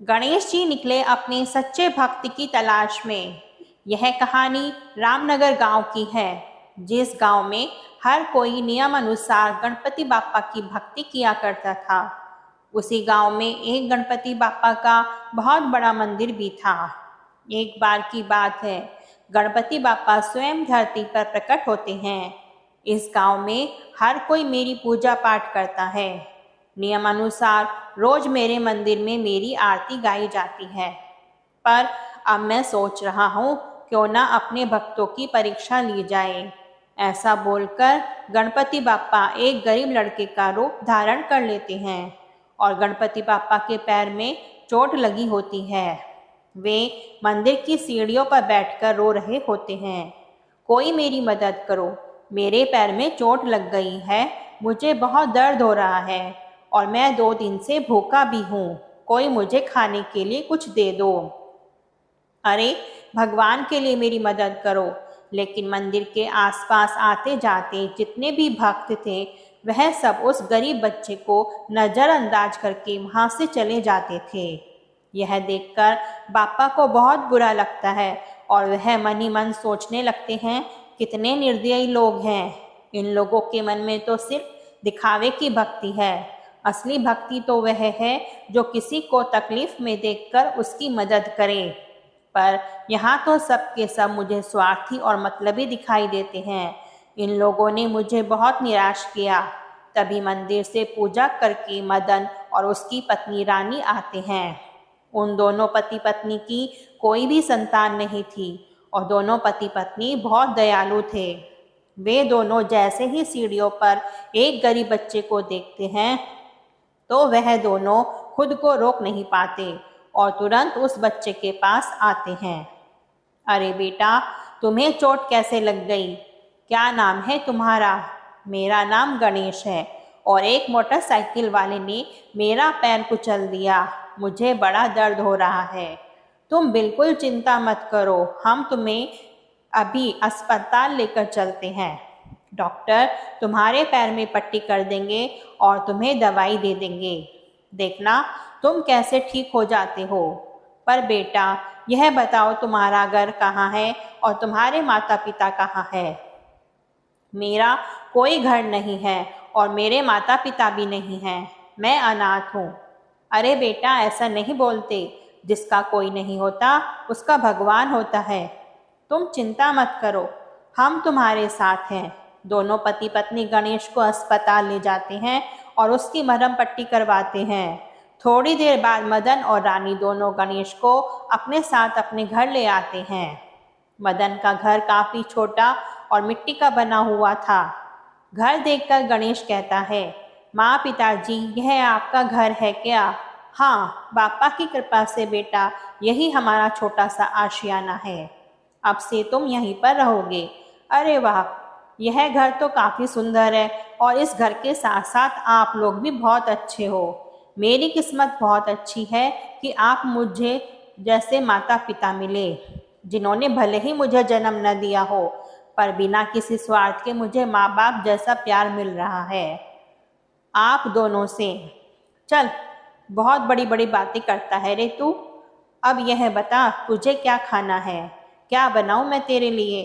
गणेश जी निकले अपने सच्चे भक्त की तलाश में। यह कहानी रामनगर गांव की है, जिस गांव में हर कोई नियम अनुसार गणपति बापा की भक्ति किया करता था। उसी गांव में एक गणपति बापा का बहुत बड़ा मंदिर भी था। एक बार की बात है, गणपति बापा स्वयं धरती पर प्रकट होते हैं। इस गांव में हर कोई मेरी पूजा पाठ करता है। नियमानुसार रोज मेरे मंदिर में मेरी आरती गाई जाती है। पर अब मैं सोच रहा हूँ, क्यों ना अपने भक्तों की परीक्षा ली जाए। ऐसा बोलकर गणपति बापा एक गरीब लड़के का रूप धारण कर लेते हैं और गणपति बापा के पैर में चोट लगी होती है। वे मंदिर की सीढ़ियों पर बैठकर रो रहे होते हैं। कोई मेरी मदद करो, मेरे पैर में चोट लग गई है, मुझे बहुत दर्द हो रहा है और मैं 2 दिन से भूखा भी हूँ। कोई मुझे खाने के लिए कुछ दे दो। अरे भगवान के लिए मेरी मदद करो। लेकिन मंदिर के आसपास आते जाते जितने भी भक्त थे, वह सब उस गरीब बच्चे को नज़रअंदाज करके वहाँ से चले जाते थे। यह देखकर बापा को बहुत बुरा लगता है और वह मन ही मन सोचने लगते हैं, कितने निर्दयी लोग हैं। इन लोगों के मन में तो सिर्फ दिखावे की भक्ति है। असली भक्ति तो वह है जो किसी को तकलीफ में देखकर उसकी मदद करे। पर यहाँ तो सब के सब मुझे स्वार्थी और मतलबी दिखाई देते हैं। इन लोगों ने मुझे बहुत निराश किया। तभी मंदिर से पूजा करके मदन और उसकी पत्नी रानी आते हैं। उन दोनों पति पत्नी की कोई भी संतान नहीं थी और दोनों पति पत्नी बहुत दयालु थे। वे दोनों जैसे ही सीढ़ियों पर एक गरीब बच्चे को देखते हैं, तो वह दोनों खुद को रोक नहीं पाते और तुरंत उस बच्चे के पास आते हैं। अरे बेटा, तुम्हें चोट कैसे लग गई? क्या नाम है तुम्हारा? मेरा नाम गणेश है और एक मोटरसाइकिल वाले ने मेरा पैर कुचल दिया। मुझे बड़ा दर्द हो रहा है। तुम बिल्कुल चिंता मत करो, हम तुम्हें अभी अस्पताल लेकर चलते हैं। डॉक्टर तुम्हारे पैर में पट्टी कर देंगे और तुम्हें दवाई दे देंगे। देखना तुम कैसे ठीक हो जाते हो। पर बेटा, यह बताओ तुम्हारा घर कहाँ है और तुम्हारे माता पिता कहाँ है? मेरा कोई घर नहीं है और मेरे माता पिता भी नहीं हैं। मैं अनाथ हूँ। अरे बेटा, ऐसा नहीं बोलते। जिसका कोई नहीं होता उसका भगवान होता है। तुम चिंता मत करो, हम तुम्हारे साथ हैं। दोनों पति पत्नी गणेश को अस्पताल ले जाते हैं और उसकी मरहम पट्टी करवाते हैं। थोड़ी देर बाद मदन और रानी दोनों गणेश को अपने साथ अपने घर ले आते हैं। मदन का घर काफी छोटा और मिट्टी का बना हुआ था। घर देखकर गणेश कहता है, माँ पिताजी, यह आपका घर है क्या? हाँ, बापा की कृपा से बेटा, यही हमारा छोटा सा आशियाना है। अब से तुम यहीं पर रहोगे। अरे वाह, यह घर तो काफी सुंदर है और इस घर के साथ साथ आप लोग भी बहुत अच्छे हो। मेरी किस्मत बहुत अच्छी है कि आप मुझे जैसे माता पिता मिले, जिन्होंने भले ही मुझे जन्म न दिया हो, पर बिना किसी स्वार्थ के मुझे माँ बाप जैसा प्यार मिल रहा है आप दोनों से। चल, बहुत बड़ी बड़ी बातें करता है रे तू। अब यह बता, तुझे क्या खाना है? क्या बनाऊं मैं तेरे लिए?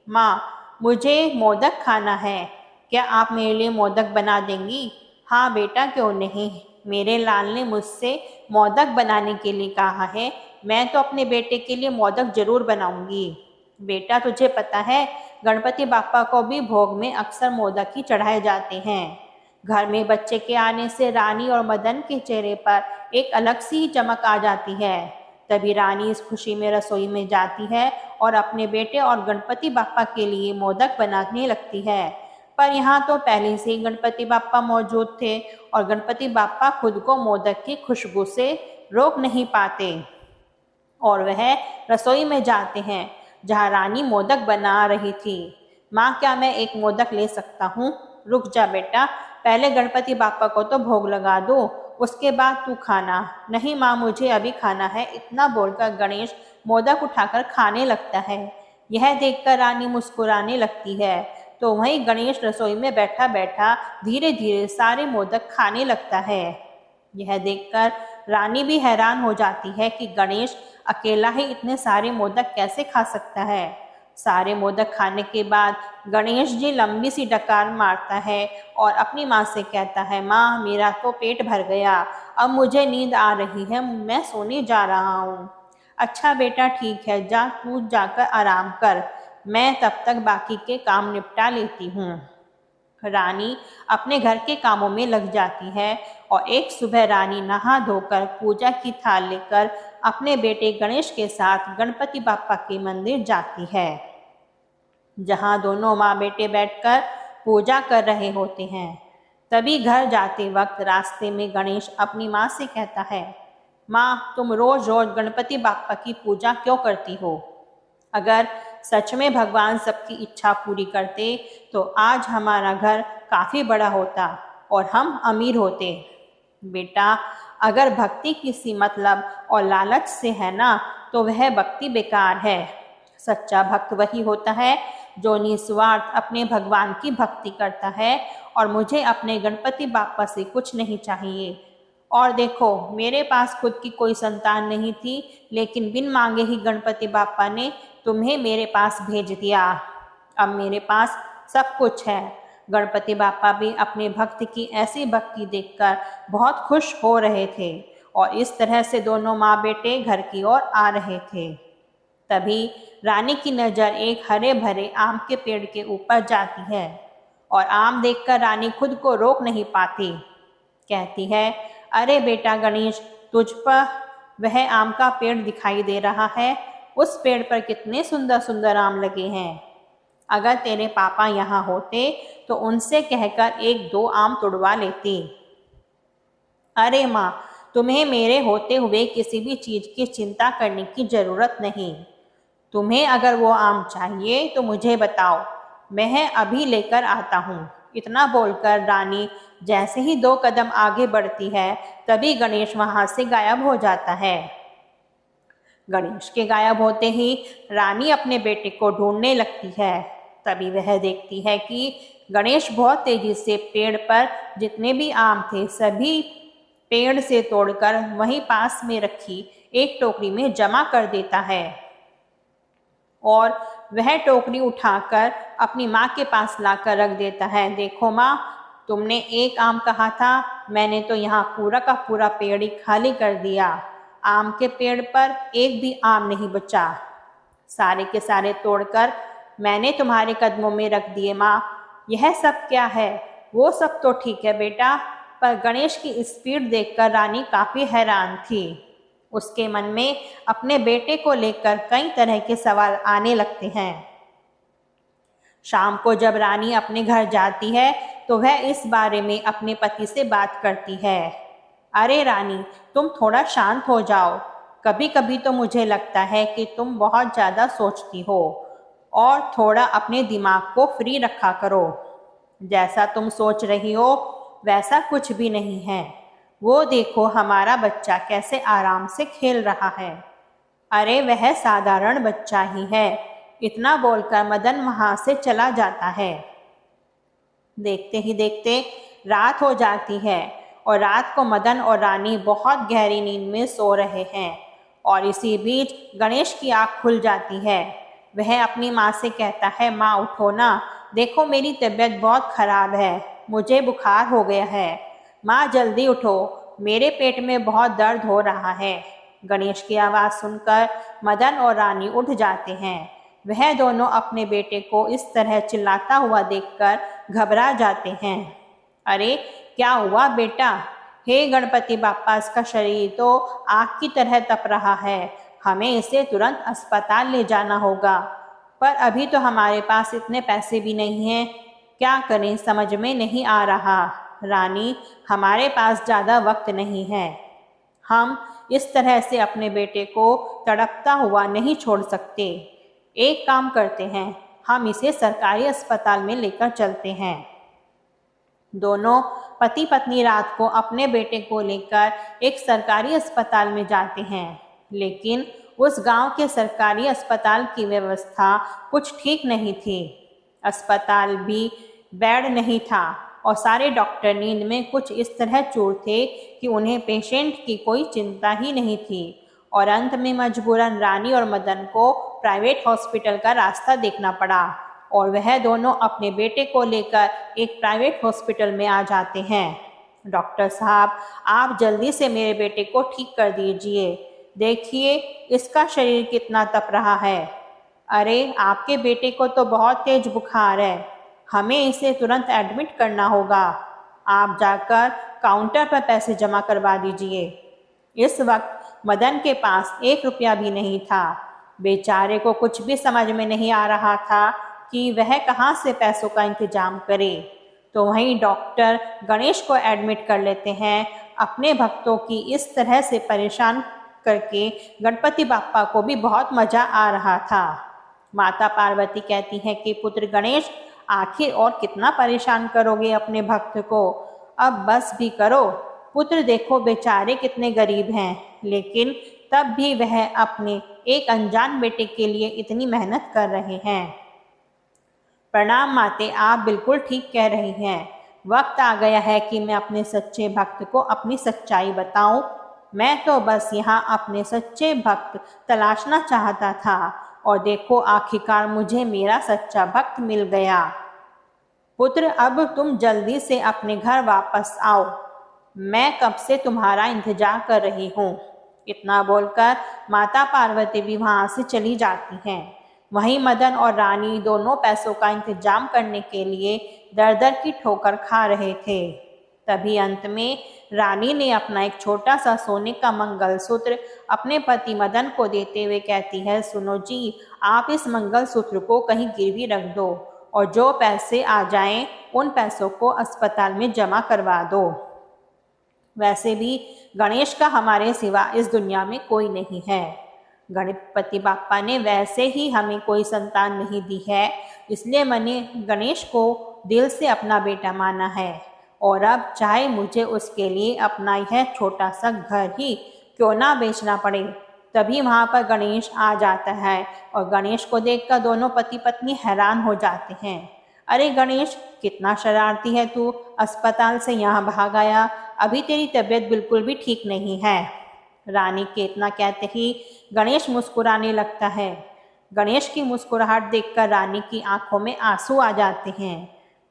माँ, मुझे मोदक खाना है। क्या आप मेरे लिए मोदक बना देंगी? हाँ बेटा, क्यों नहीं। मेरे लाल ने मुझसे मोदक बनाने के लिए कहा है। मैं तो अपने बेटे के लिए मोदक जरूर बनाऊंगी। बेटा, तुझे पता है, गणपति बापा को भी भोग में अक्सर मोदक ही चढ़ाए जाते हैं। घर में बच्चे के आने से रानी और मदन के चेहरे पर एक अलग सी चमक आ जाती है। तभी रानी इस खुशी में रसोई में जाती है और अपने बेटे और गणपति बापा के लिए मोदक बनाने लगती है। पर यहाँ तो पहले से ही गणपति बापा मौजूद थे और गणपति बापा खुद को मोदक की खुशबू से रोक नहीं पाते और वह रसोई में जाते हैं जहाँ रानी मोदक बना रही थी। माँ, क्या मैं एक मोदक ले सकता हूँ? रुक जा बेटा, पहले गणपति बापा को तो भोग लगा दो, उसके बाद तू खाना। नहीं माँ, मुझे अभी खाना है। इतना बोलकर गणेश मोदक उठाकर खाने लगता है। यह देखकर रानी मुस्कुराने लगती है, तो वहीं गणेश रसोई में बैठा बैठा धीरे धीरे सारे मोदक खाने लगता है। यह देखकर रानी भी हैरान हो जाती है कि गणेश अकेला ही इतने सारे मोदक कैसे खा सकता है। सारे मोदक खाने के बाद गणेश जी लंबी सी डकार मारता है और अपनी माँ से कहता है, माँ मेरा तो पेट भर गया, अब मुझे नींद आ रही है, मैं सोने जा रहा हूँ। अच्छा बेटा ठीक है, जा तू जाकर आराम कर, मैं तब तक बाकी के काम निपटा लेती हूँ। रानी अपने घर के कामों में लग जाती है और एक सुबह रानी नहा धोकर पूजा की थाल लेकर अपने बेटे गणेश के साथ गणपति बाप्पा के मंदिर जाती है, जहाँ दोनों माँ बेटे बैठकर पूजा कर रहे होते हैं। तभी घर जाते वक्त रास्ते में गणेश अपनी माँ से कहता है, माँ तुम रोज रोज गणपति बाप्पा की पूजा क्यों करती हो? अगर सच में भगवान सबकी इच्छा पूरी करते तो आज हमारा घर काफ़ी बड़ा होता और हम अमीर होते। बेटा अगर भक्ति किसी मतलब और लालच से है ना तो वह भक्ति बेकार है। सच्चा भक्त वही होता है जो निस्वार्थ अपने भगवान की भक्ति करता है और मुझे अपने गणपति बाप्पा से कुछ नहीं चाहिए। और देखो मेरे पास खुद की कोई संतान नहीं थी, लेकिन बिन मांगे ही गणपति बाप्पा ने तुम्हें मेरे पास भेज दिया। अब मेरे पास सब कुछ है। गणपति बाप्पा भी अपने भक्त की ऐसी भक्ति देखकर बहुत खुश हो रहे थे और इस तरह से दोनों माँ बेटे घर की ओर आ रहे थे। तभी रानी की नज़र एक हरे भरे आम के पेड़ के ऊपर जाती है और आम देखकर रानी खुद को रोक नहीं पाती। कहती है, अरे बेटा गणेश, तुझ पर वह आम का पेड़ दिखाई दे रहा है, उस पेड़ पर कितने सुंदर सुंदर आम लगे हैं। अगर तेरे पापा यहाँ होते तो उनसे कहकर एक दो आम तुड़वा लेती। अरे माँ, तुम्हें मेरे होते हुए किसी भी चीज़ की चिंता करने की ज़रूरत नहीं। तुम्हें अगर वो आम चाहिए तो मुझे बताओ, मैं अभी लेकर आता हूँ। इतना बोलकर रानी जैसे ही 2 कदम आगे बढ़ती है तभी गणेश वहाँ से गायब हो जाता है। गणेश के गायब होते ही रानी अपने बेटे को ढूंढने लगती है। तभी वह देखती है कि गणेश बहुत तेजी से पेड़ पर जितने भी आम थे सभी पेड़ से तोड़कर वहीं पास में रखी एक टोकरी में जमा कर देता है और वह टोकरी उठाकर अपनी माँ के पास लाकर रख देता है। देखो माँ, तुमने एक आम कहा था, मैंने तो यहाँ पूरा का पूरा पेड़ ही खाली कर दिया। आम के पेड़ पर एक भी आम नहीं बचा, सारे के सारे तोड़कर मैंने तुम्हारे कदमों में रख दिए। माँ, यह सब क्या है? वो सब तो ठीक है बेटा, पर गणेश की स्पीड देखकर रानी काफ़ी हैरान थी। उसके मन में अपने बेटे को लेकर कई तरह के सवाल आने लगते हैं। शाम को जब रानी अपने घर जाती है तो वह इस बारे में अपने पति से बात करती है। अरे रानी, तुम थोड़ा शांत हो जाओ। कभी कभी तो मुझे लगता है कि तुम बहुत ज़्यादा सोचती हो और थोड़ा अपने दिमाग को फ्री रखा करो। जैसा तुम सोच रही हो वैसा कुछ भी नहीं है। वो देखो हमारा बच्चा कैसे आराम से खेल रहा है। अरे वह साधारण बच्चा ही है। इतना बोलकर मदन वहाँ से चला जाता है। देखते ही देखते रात हो जाती है और रात को मदन और रानी बहुत गहरी नींद में सो रहे हैं और इसी बीच गणेश की आँख खुल जाती है। वह अपनी माँ से कहता है, माँ उठो ना, देखो मेरी तबीयत बहुत खराब है, मुझे बुखार हो गया है। माँ जल्दी उठो, मेरे पेट में बहुत दर्द हो रहा है। गणेश की आवाज़ सुनकर मदन और रानी उठ जाते हैं। वह दोनों अपने बेटे को इस तरह चिल्लाता हुआ देखकर घबरा जाते हैं। अरे क्या हुआ बेटा? हे गणपति बाप्पा, इसका शरीर तो आग की तरह तप रहा है, हमें इसे तुरंत अस्पताल ले जाना होगा। पर अभी तो हमारे पास इतने पैसे भी नहीं हैं, क्या करें समझ में नहीं आ रहा। रानी, हमारे पास ज़्यादा वक्त नहीं है, हम इस तरह से अपने बेटे को तड़पता हुआ नहीं छोड़ सकते। एक काम करते हैं, हम इसे सरकारी अस्पताल में लेकर चलते हैं। दोनों पति पत्नी रात को अपने बेटे को लेकर एक सरकारी अस्पताल में जाते हैं, लेकिन उस गांव के सरकारी अस्पताल की व्यवस्था कुछ ठीक नहीं थी। अस्पताल भी बेड नहीं था और सारे डॉक्टर नींद में कुछ इस तरह चूर थे कि उन्हें पेशेंट की कोई चिंता ही नहीं थी। और अंत में मजबूरन रानी और मदन को प्राइवेट हॉस्पिटल का रास्ता देखना पड़ा और वह दोनों अपने बेटे को लेकर एक प्राइवेट हॉस्पिटल में आ जाते हैं। डॉक्टर साहब, आप जल्दी से मेरे बेटे को ठीक कर दीजिए। देखिए इसका शरीर कितना तप रहा है। अरे, आपके बेटे को तो बहुत तेज बुखार है, हमें इसे तुरंत एडमिट करना होगा। आप जाकर काउंटर पर पैसे जमा करवा दीजिए। इस वक्त मदन के पास 1 रुपया भी नहीं था। बेचारे को कुछ भी समझ में नहीं आ रहा था कि वह कहाँ से पैसों का इंतजाम करे। तो वहीं डॉक्टर गणेश को एडमिट कर लेते हैं। अपने भक्तों की इस तरह से परेशान करके गणपति बाप्पा को भी बहुत मजा आ रहा था। माता पार्वती कहती हैं कि पुत्र गणेश, आखिर और कितना परेशान करोगे अपने भक्त को, अब बस भी करो। पुत्र देखो बेचारे कितने गरीब हैं, लेकिन तब भी वह अपने एक अनजान बेटे के लिए इतनी मेहनत कर रहे हैं। प्रणाम माते, आप बिल्कुल ठीक कह रही हैं। वक्त आ गया है कि मैं अपने सच्चे भक्त को अपनी सच्चाई बताऊं। मैं तो बस यहाँ अपने सच्चे भक्त तलाशना चाहता था और देखो आखिरकार मुझे मेरा सच्चा भक्त मिल गया। पुत्र, अब तुम जल्दी से अपने घर वापस आओ, मैं कब से तुम्हारा इंतजार कर रही हूँ। इतना बोलकर माता पार्वती भी वहाँ से चली जाती हैं। वहीं मदन और रानी दोनों पैसों का इंतजाम करने के लिए दर दर की ठोकर खा रहे थे। तभी अंत में रानी ने अपना एक छोटा सा सोने का मंगलसूत्र अपने पति मदन को देते हुए कहती है, सुनो जी, आप इस मंगलसूत्र को कहीं गिरवी रख दो और जो पैसे आ जाएं उन पैसों को अस्पताल में जमा करवा दो। वैसे भी गणेश का हमारे सिवा इस दुनिया में कोई नहीं है। गणपति बाप्पा ने वैसे ही हमें कोई संतान नहीं दी है, इसलिए मैंने गणेश को दिल से अपना बेटा माना है और अब चाहे मुझे उसके लिए अपना यह छोटा सा घर ही क्यों ना बेचना पड़े। तभी वहाँ पर गणेश आ जाता है और गणेश को देखकर दोनों पति पत्नी हैरान हो जाते हैं। अरे गणेश, कितना शरारती है तू, अस्पताल से यहाँ भाग आया, अभी तेरी तबीयत बिल्कुल भी ठीक नहीं है। रानी के इतना कहते ही गणेश मुस्कुराने लगता है। गणेश की मुस्कुराहट देखकर रानी की आंखों में आंसू आ जाते हैं।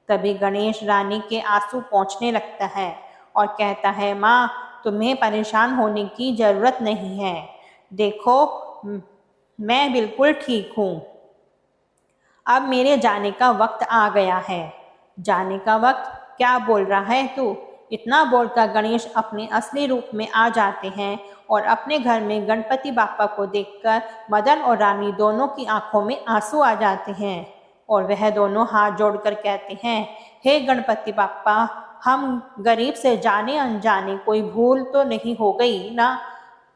तभी गणेश रानी के आंसू पोंछने लगता है और कहता है, माँ, तुम्हें परेशान होने की ज़रूरत नहीं है। देखो मैं बिल्कुल ठीक हूँ। अब मेरे जाने का वक्त आ गया है। जाने का वक्त? क्या बोल रहा है तू? इतना बोलकर गणेश अपने असली रूप में आ जाते हैं और अपने घर में गणपति बाप्पा को देखकर मदन और रानी दोनों की आंखों में आंसू आ जाते हैं और वह दोनों हाथ जोड़कर कहते हैं, हे गणपति बाप्पा, हम गरीब से जाने अनजाने कोई भूल तो नहीं हो गई ना?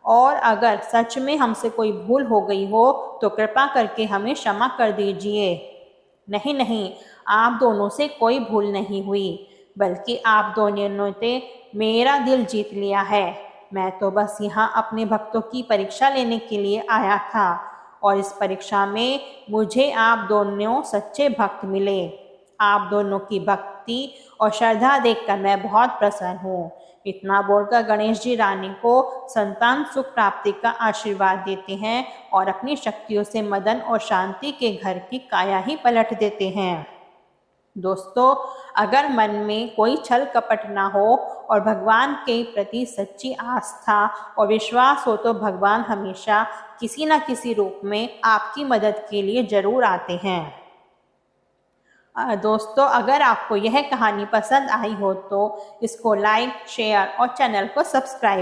और अगर सच में हमसे कोई भूल हो गई हो तो कृपा करके हमें क्षमा कर दीजिए। नहीं नहीं, आप दोनों से कोई भूल नहीं हुई, बल्कि आप दोनों ने मेरा दिल जीत लिया है। मैं तो बस यहाँ अपने भक्तों की परीक्षा लेने के लिए आया था और इस परीक्षा में मुझे आप दोनों सच्चे भक्त मिले। आप दोनों की भक्ति और श्रद्धा देखकर मैं बहुत प्रसन्न हूँ। इतना बोलकर गणेश जी रानी को संतान सुख प्राप्ति का आशीर्वाद देते हैं और अपनी शक्तियों से मदन और शांति के घर की काया ही पलट देते हैं। दोस्तों, अगर मन में कोई छल कपट ना हो और भगवान के प्रति सच्ची आस्था और विश्वास हो तो भगवान हमेशा किसी न किसी रूप में आपकी मदद के लिए जरूर आते हैं। दोस्तों, अगर आपको यह कहानी पसंद आई हो तो इसको लाइक, शेयर और चैनल को सब्सक्राइब